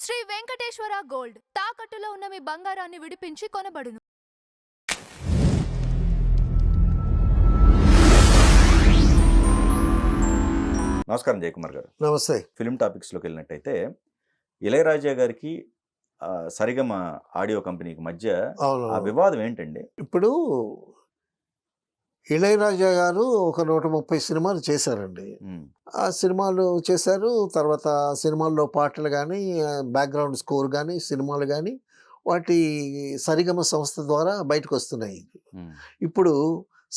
Shri Venkateswara gold తాకట్టులో ఉన్న మీ బంగారాన్ని విడిపించి కొనబడును. నమస్కారం జయకుమార్ గారు. నమస్తే. ఫిల్మ్ టాపిక్స్లోకి వెళ్ళినట్టయితే ఇళయరాజా గారికి సరిగమ ఆడియో కంపెనీకి మధ్య ఆ వివాదం ఏంటండి? ఇప్పుడు ఇళయరాజా గారు ఒక 130 సినిమాలు చేశారండి. ఆ సినిమాలు చేశారు. తర్వాత సినిమాల్లో పాటలు కానీ, బ్యాక్గ్రౌండ్ స్కోర్ కానీ, సినిమాలు కానీ వాటి సరిగమ సంస్థ ద్వారా బయటకు వస్తున్నాయి. ఇప్పుడు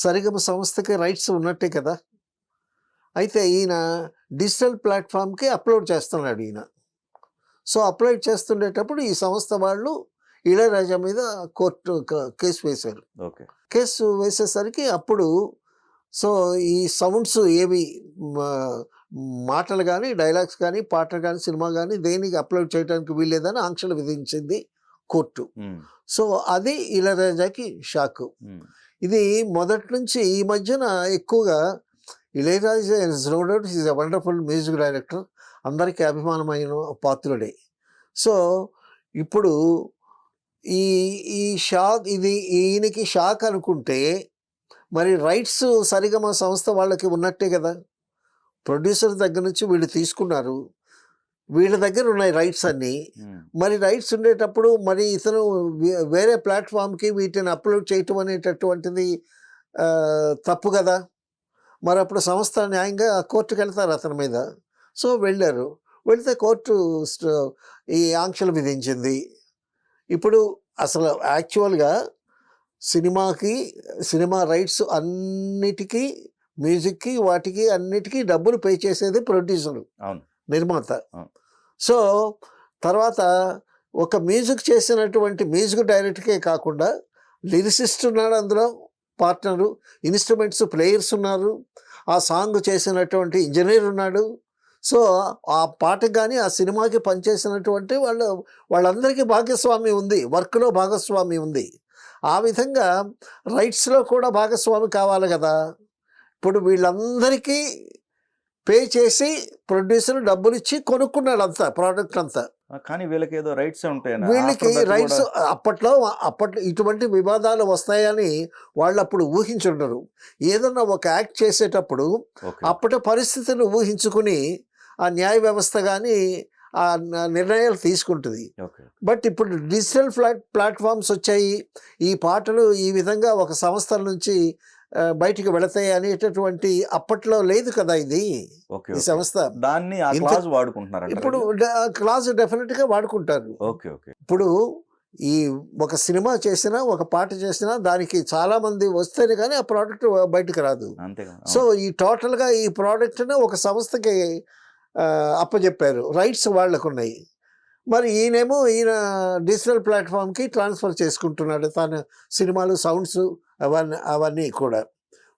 సరిగమ సంస్థకి రైట్స్ ఉన్నట్టే కదా. అయితే ఈయన డిజిటల్ ప్లాట్ఫామ్కి అప్లోడ్ చేస్తున్నాడు ఈయన. సో అప్లోడ్ చేస్తుండేటప్పుడు ఈ సంస్థ వాళ్ళు ఇళయరాజా మీద కోర్టు కేసు వేశారు. ఓకే. కేసు వేసేసరికి అప్పుడు సో ఈ సౌండ్స్ ఏవి మాటలు కానీ, డైలాగ్స్ కానీ, పాటలు కానీ, సినిమా కానీ దేనికి అప్లోడ్ చేయడానికి వీల్లేదని ఆంక్షలు విధించింది కోర్టు. సో అది ఇళయరాజాకి షాక్. ఇది మొదటి నుంచి ఈ మధ్యన ఎక్కువగా Ilaiyaraaja is no doubt is a wonderful music director, అందరికీ అభిమానమైన పాత్రుడే. సో ఇప్పుడు ఈ ఈ షాక్ ఇది ఈయనకి షాక్ అనుకుంటే మరి రైట్స్ సరిగమ సంస్థ వాళ్ళకి ఉన్నట్టే కదా. ప్రొడ్యూసర్ దగ్గర నుంచి వీళ్ళు తీసుకున్నారు, వీళ్ళ దగ్గర ఉన్నాయి రైట్స్ అన్నీ. మరి రైట్స్ ఉండేటప్పుడు మరి ఇతను వేరే ప్లాట్ఫామ్కి వీటిని అప్లోడ్ చేయటం అనేటటువంటిది తప్పు కదా. మరి అప్పుడు సంస్థ న్యాయంగా కోర్టుకు వెళ్తారు అతని మీద. సో వెళ్ళారు. వెళితే కోర్టు ఈ ఆంక్షలు విధించింది. ఇప్పుడు అసలు యాక్చువల్గా సినిమా రైట్స్ అన్నిటికీ, మ్యూజిక్కి, వాటికి అన్నిటికీ డబ్బులు పే చేసేది ప్రొడ్యూసరు, నిర్మాత. సో తర్వాత ఒక మ్యూజిక్ చేసినటువంటి మ్యూజిక్ డైరెక్టర్కే కాకుండా లిరిసిస్ట్ ఉన్నాడు అందులో, పార్ట్నరు, ఇన్స్ట్రుమెంట్స్ ప్లేయర్స్ ఉన్నారు, ఆ సాంగ్ చేసినటువంటి ఇంజనీర్ ఉన్నాడు. సో ఆ పాటకు కానీ ఆ సినిమాకి పనిచేసినటువంటి వాళ్ళందరికీ భాగస్వామి ఉంది, వర్క్లో భాగస్వామి ఉంది. ఆ విధంగా రైట్స్లో కూడా భాగస్వామి కావాలి కదా. ఇప్పుడు వీళ్ళందరికీ పే చేసి ప్రొడ్యూసర్ డబ్బులు ఇచ్చి కొనుక్కున్నాడు అంతా, ప్రోడక్ట్ అంతా. కానీ వీళ్ళకి ఏదో రైట్స్ ఉంటాయి. వీళ్ళకి రైట్స్ అప్పట్లో ఇటువంటి వివాదాలు వస్తాయని వాళ్ళు అప్పుడు ఊహించుండరు. ఏదన్నా ఒక యాక్ట్ చేసేటప్పుడు అప్పటి పరిస్థితిని ఊహించుకుని ఆ న్యాయ వ్యవస్థ కానీ ఆ నిర్ణయాలు తీసుకుంటుంది. బట్ ఇప్పుడు డిజిటల్ ప్లాట్ఫామ్స్ వచ్చాయి, ఈ పాటలు ఈ విధంగా ఒక సంస్థల నుంచి బయటికి వెళతాయి అనేటటువంటి అప్పట్లో లేదు కదా ఇది. ఈ సంస్థ దాన్ని వాడుకుంటున్నారు. ఇప్పుడు క్లాజ్ డెఫినెట్గా వాడుకుంటారు. ఇప్పుడు ఈ ఒక సినిమా చేసినా, ఒక పాట చేసినా దానికి చాలా మంది వస్తేనే కానీ ఆ ప్రోడక్ట్ బయటకు రాదు. సో ఈ టోటల్గా ఈ ప్రోడక్ట్ని ఒక సంస్థకి అప్పచెప్పారు, రైట్స్ వాళ్ళకు ఉన్నాయి. మరి ఈయన డిజిటల్ ప్లాట్ఫామ్కి ట్రాన్స్ఫర్ చేసుకుంటున్నాడు తన సినిమాలు, సౌండ్స్ అవన్నీ కూడా.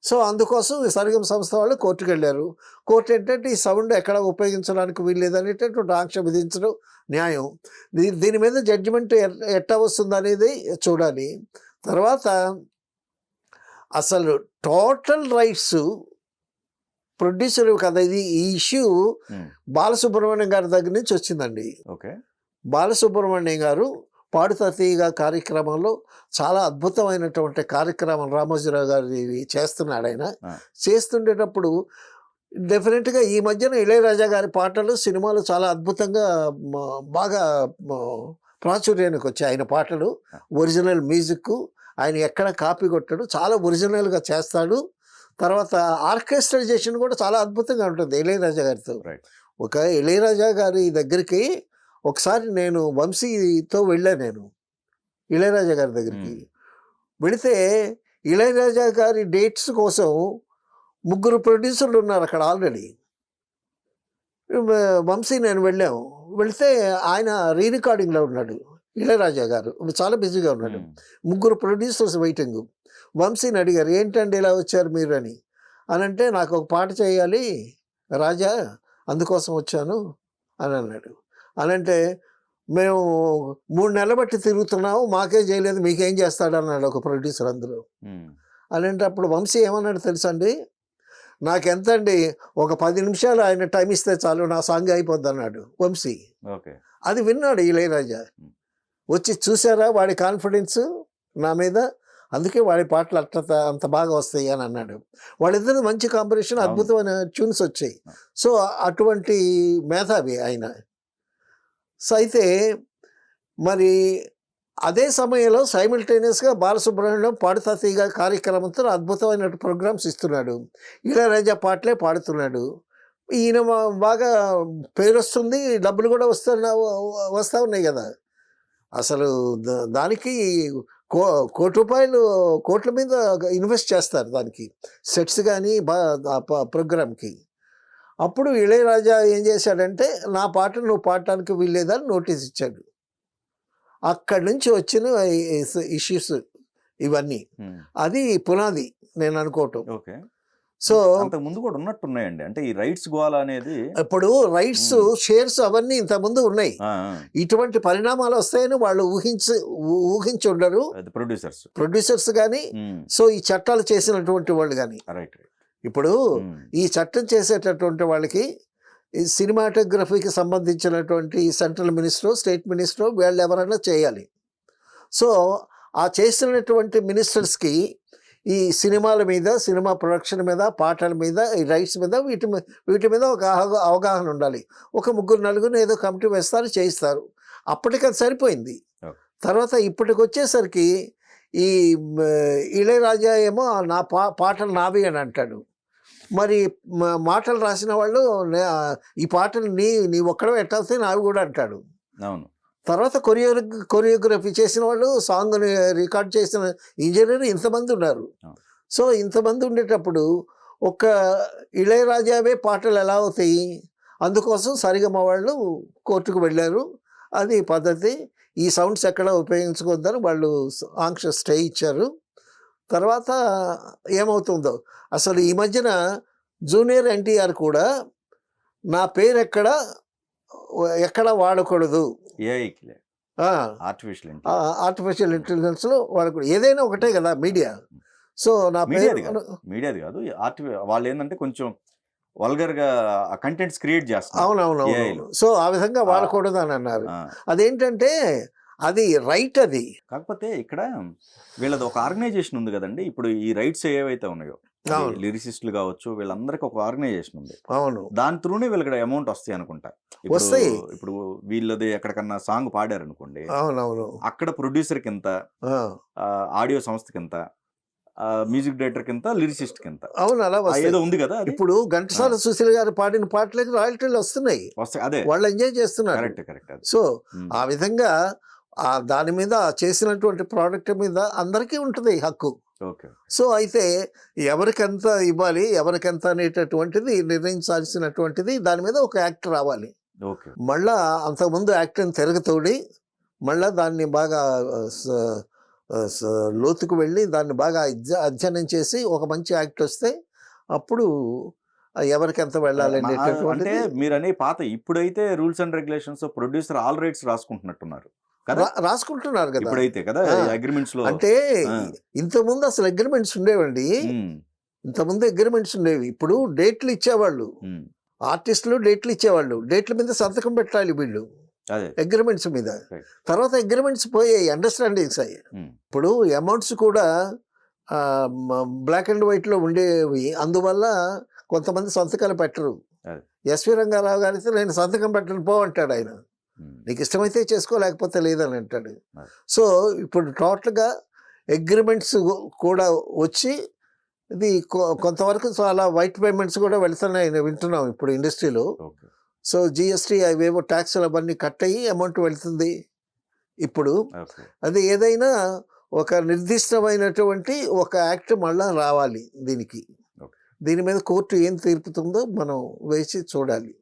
సో అందుకోసం సరిగమ సంస్థ వాళ్ళు కోర్టుకు వెళ్ళారు. కోర్టు ఏంటంటే ఈ సౌండ్ ఎక్కడ ఉపయోగించడానికి వీల్లేదనేటటువంటి ఆంక్ష విధించడం న్యాయం. దీని మీద జడ్జిమెంట్ ఎట్లా వస్తుంది అనేది చూడాలి. తర్వాత అసలు టోటల్ రైట్స్ ప్రొడ్యూసర్ కదా ఇది. ఈ ఇష్యూ బాలసుబ్రహ్మణ్యం గారి దగ్గర నుంచి వచ్చిందండి. బాలసుబ్రహ్మణ్యం గారు పాడుతా తీయగా కార్యక్రమంలో చాలా అద్భుతమైనటువంటి కార్యక్రమం రామోజీరావు గారి చేస్తున్నాడు. ఆయన చేస్తుండేటప్పుడు డెఫినెట్గా ఈ మధ్యన ఇళయరాజా గారి పాటలు, సినిమాలు చాలా అద్భుతంగా బాగా ప్రాచుర్యానికి వచ్చాయి. ఆయన పాటలు ఒరిజినల్ మ్యూజిక్, ఆయన ఎక్కడ కాపీ కొట్టాడు, చాలా ఒరిజినల్గా చేస్తాడు. తర్వాత ఆర్కెస్ట్రైజేషన్ కూడా చాలా అద్భుతంగా ఉంటుంది ఇళయరాజా గారితో. ఒక ఇళయరాజా గారి దగ్గరికి ఒకసారి నేను వంశీతో వెళ్ళాను. నేను ఇళయరాజా గారి దగ్గరికి వెళితే ఇళయరాజా గారి డేట్స్ కోసం 3 ప్రొడ్యూసర్లు ఉన్నారు అక్కడ ఆల్రెడీ. వంశీ నేను వెళితే ఆయన రికార్డింగ్లో ఉన్నాడు. ఇళయరాజా గారు చాలా బిజీగా ఉన్నాడు. 3 ప్రొడ్యూసర్స్ వెయిటింగ్. వంశీని అడిగారు, ఏంటండి ఇలా వచ్చారు మీరు అని అంటే, నాకు ఒక పాట చేయాలి రాజా, అందుకోసం వచ్చాను అని అన్నాడు. అంటే మేము 3 నెలలు బట్టి తిరుగుతున్నాము, మాకే చేయలేదు, మీకేం చేస్తాడు అన్నాడు ఒక ప్రొడ్యూసర్ అందులో. అంటే అప్పుడు వంశీ ఏమన్నాడు తెలుసా అండి, నాకెంతండి ఒక 10 నిమిషాలు ఆయన టైం ఇస్తే చాలు, నా సాంగ్ అయిపోద్ది అన్నాడు వంశీ. అది విన్నాడు ఇళయరాజా. వచ్చి చూసారా వాడి కాన్ఫిడెన్స్ నా మీద, అందుకే వాడి పాటలు అంత బాగా వస్తాయి అని అన్నాడు. వాళ్ళిద్దరు మంచి కాంబినేషన్, అద్భుతమైన ట్యూన్స్ వచ్చాయి. సో అటువంటి మేధావి ఆయన. సో అయితే మరి అదే సమయంలో సైమిల్టేనియస్గా బాలసుబ్రహ్మణ్యం పాడుతా తీగ కార్యక్రమంతో అద్భుతమైన ప్రోగ్రామ్స్ ఇస్తున్నాడు. ఇళయరాజా పాటలే పాడుతున్నాడు. ఈయన బాగా పేరు వస్తుంది, డబ్బులు కూడా వస్తూ ఉన్నాయి కదా. అసలు దానికి కోట్ల మీద ఇన్వెస్ట్ చేస్తారు దానికి, సెట్స్ కానీ ప్రోగ్రామ్కి. అప్పుడు ఇళయరాజా ఏం చేశాడంటే నా పాట నువ్వు పాడటానికి వీల్లేదని నోటీస్ ఇచ్చాడు. అక్కడి నుంచి వచ్చిన ఇష్యూస్ ఇవన్నీ, అది పునాది నేను అనుకోవటం. ఓకే. సో ముందు కూడా ఉన్నట్టున్నాయండి, అంటే ఈ రైట్స్ గోల అనేది. ఇప్పుడు రైట్స్ షేర్స్ అవన్నీ ఇంతకుముందు ఉన్నాయి. ఇటువంటి పరిణామాలు వస్తాయని వాళ్ళు ఊహించి ఉండరు ప్రొడ్యూసర్స్ కానీ, సో ఈ చట్టాలు చేసినటువంటి వాళ్ళు కానీ. ఇప్పుడు ఈ చట్టం చేసేటటువంటి వాళ్ళకి ఈ సినిమాటోగ్రఫీకి సంబంధించినటువంటి సెంట్రల్ మినిస్టర్, స్టేట్ మినిస్టర్, వీళ్ళు ఎవరైనా చేయాలి. సో ఆ చేసినటువంటి మినిస్టర్స్కి ఈ సినిమాల మీద, సినిమా ప్రొడక్షన్ మీద, పాటల మీద, ఈ రైట్స్ మీద, వీటి మీద ఒక అవగాహన ఉండాలి. ఒక 3-4 ఏదో కమిటీ వేస్తారు, చేయిస్తారు. అప్పటికి అది సరిపోయింది. తర్వాత ఇప్పటికి వచ్చేసరికి ఈ ఇళయరాజా ఏమో నా పాటలు నావి అని అంటాడు. మరి మాటలు రాసిన వాళ్ళు ఈ పాటలు నీ ఒక్కడే ఎట్టాల్సి నావి కూడా అంటాడు. అవును. తర్వాత కొరియోగ్రఫీ చేసిన వాళ్ళు, సాంగ్ని రికార్డ్ చేసిన ఇంజనీర్ ఇంతమంది ఉన్నారు. సో ఇంతమంది ఉండేటప్పుడు ఒక ఇళయరాజావే పాటలు ఎలా అవుతాయి? అందుకోసం సరిగమ వాళ్ళు కోర్టుకు వెళ్ళారు. అది పద్ధతి. ఈ సౌండ్స్ ఎక్కడ ఉపయోగించుకోవద్దని వాళ్ళు ఆంక్ష స్టే ఇచ్చారు. తర్వాత ఏమవుతుందో అసలు ఈ మధ్యన జూనియర్ ఎన్టీఆర్ కూడా నా పేరు ఎక్కడ వాడకూడదు, ఆర్టిఫిషియల్ ఇంటెలిజెన్స్లో వాడకూడదు. ఏదైనా ఒకటే కదా మీడియా. సో నా మీడియాది కాదు, వాళ్ళు ఏంటంటే కొంచెం వల్గర్ గా కంటెంట్స్ క్రియేట్ చేస్తారు. అవునవును. సో ఆ విధంగా వాడకూడదు అని అన్నారు. అదేంటంటే అది రైట్. అది కాకపోతే ఇక్కడ వీళ్ళది ఒక ఆర్గనైజేషన్ ఉంది కదండి. ఇప్పుడు ఈ రైట్స్ ఏవైతే ఉన్నాయో, లిరిసిస్టులు కావచ్చు, వీళ్ళందరికీ ఒక ఆర్గనైజేషన్ ఉంది. అవును. దాని త్రూనే వీళ్ళకి అమౌంట్ వస్తాయి అనుకుంటా. వస్తాయి. ఇప్పుడు వీళ్ళది ఎక్కడికన్నా సాంగ్ పాడారు అనుకోండి, అవునవును, అక్కడ ప్రొడ్యూసర్ కింద, ఆడియో సంస్థ కింద, మ్యూజిక్ డైరెక్టర్ కింద, లిరిసిస్ట్ కింద. అవును, అలా ఏదో ఉంది కదా. ఇప్పుడు ఘంటసాల సుశీల గారు పాడిన పాటలకి రాయల్టీలు వస్తున్నాయి. అదే వాళ్ళు ఎంజాయ్ చేస్తున్నారు. కరెక్ట్. సో ఆ విధంగా దాని మీద చేసినటువంటి ప్రోడక్ట్ మీద అందరికీ ఉంటుంది హక్కు. సో అయితే ఎవరికెంత ఇవ్వాలి, ఎవరికెంత అనేటటువంటిది నిర్ణయించాల్సినటువంటిది, దాని మీద ఒక యాక్ట్ రావాలి. మళ్ళా అంతకుముందు యాక్ట్ని తిరగతోడి మళ్ళా దాన్ని బాగా లోతుకు వెళ్ళి దాన్ని బాగా అధ్యయనం చేసి ఒక మంచి యాక్ట్ వస్తే అప్పుడు ఎవరికెంత వెళ్ళాలి అంటే మీరనే పాత. ఇప్పుడైతే rules and regulations producer all rights రాసుకుంటున్నట్టున్నారు, రాసుకుంటున్నారు కదా ఇప్పుడైతే కదా అగ్రిమెంట్స్ లో. అంటే ఇంతకుముందు అసలు అగ్రిమెంట్స్ ఉండేవండి. ఇంతకుముందు అగ్రిమెంట్స్ ఉండేవి. ఇప్పుడు డేట్లు ఇచ్చేవాళ్ళు, ఆర్టిస్టులు డేట్లు ఇచ్చేవాళ్ళు. డేట్ల మీద సంతకం పెట్టాలి వీళ్ళు అగ్రిమెంట్స్ మీద. తర్వాత అగ్రిమెంట్స్ పోయాయి, అండర్స్టాండింగ్స్ అయ్యాయి. ఇప్పుడు అమౌంట్స్ కూడా బ్లాక్ అండ్ వైట్ లో ఉండేవి. అందువల్ల కొంతమంది సంతకాలు పెట్టరు. ఎస్వి రంగారావు గారితో నేను సంతకం పెట్టను పో అంటాడు ఆయన. నీకు ఇష్టమైతే చేసుకో, లేకపోతే లేదని అంటాడు. సో ఇప్పుడు టోటల్గా అగ్రిమెంట్స్ కూడా వచ్చి ఇది కొంతవరకు చాలా వైట్ పేమెంట్స్ కూడా వెళ్తున్నాయి వింటున్నాం ఇప్పుడు ఇండస్ట్రీలో. సో జిఎస్టీ అవేవో ట్యాక్స్లు అవన్నీ కట్ అయ్యి అమౌంట్ వెళ్తుంది ఇప్పుడు. అది ఏదైనా ఒక నిర్దిష్టమైనటువంటి ఒక యాక్ట్ మళ్ళా రావాలి దీనికి. దీని మీద కోర్టు ఏం తీర్పుతుందో మనం వేసి చూడాలి.